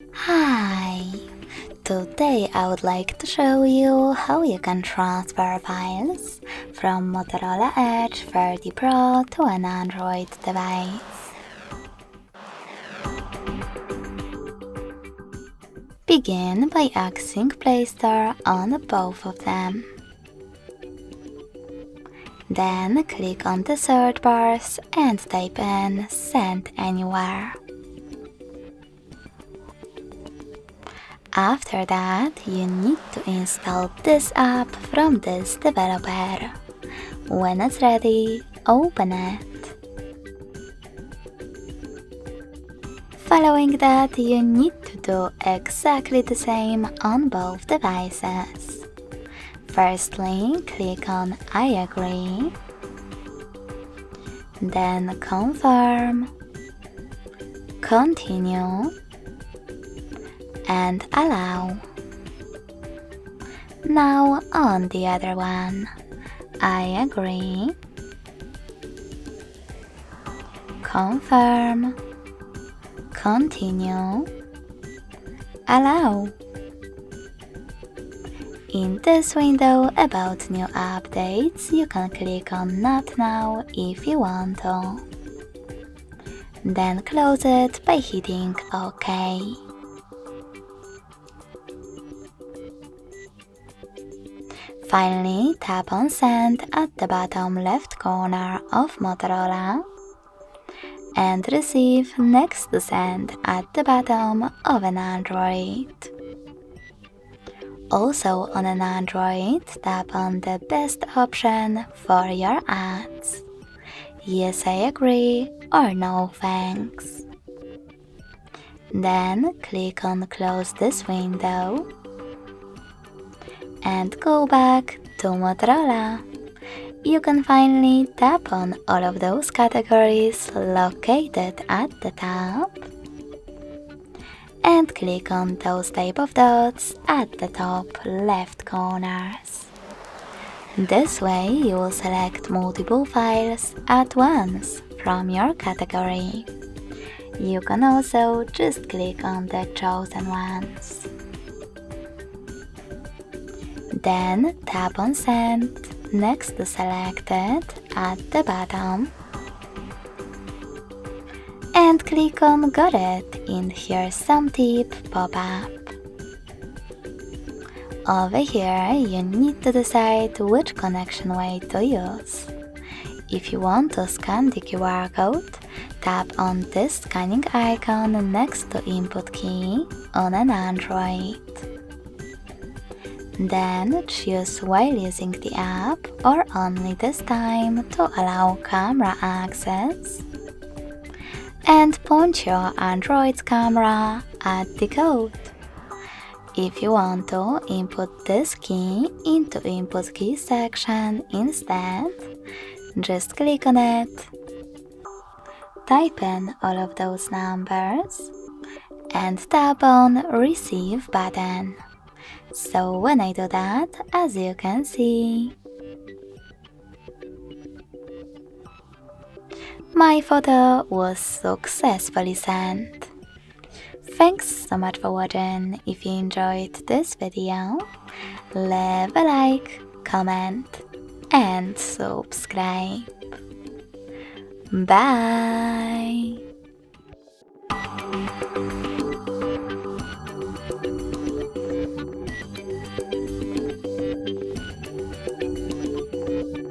Hi! Today I would like to show you how you can transfer files from Motorola Edge 30 Pro to an Android device. Begin by accessing Play Store on both of them. Then click on the search bars and type in Send Anywhere. After that, you need to install this app from this developer. When it's ready, open it. Following that, you need to do exactly the same on both devices. Firstly, click on I agree, then confirm, continue, and allow. Now on the other one, I agree, confirm, continue, allow. In this window about new updates, you can click on Not Now if you want to. Then close it by hitting OK. Finally, tap on Send at the bottom left corner of Motorola and Receive next to Send at the bottom of an Android. Also on an Android, tap on the best option for your ads. Yes, I agree or no thanks. Then click on Close this window and go back to Motorola. You can finally tap on all of those categories located at the top and click on those type of dots at the top left corners. This way you will select multiple files at once from your category. You can also just click on the chosen ones. Then tap on Send next to Selected at the bottom and click on Got it in Here's Some Tip pop-up. Over here you need to decide which connection way to use. If you want to scan the QR code, tap on this scanning icon next to Input key on an Android. Then choose while using the app or only this time to allow camera access. And point your Android's camera at the code. If you want to input this key into Input key section instead, just click on it. Type in all of those numbers and tap on Receive button. So when I do that, as you can see, my photo was successfully sent. Thanks so much for watching. If you enjoyed this video, leave a like, comment, and subscribe. Bye!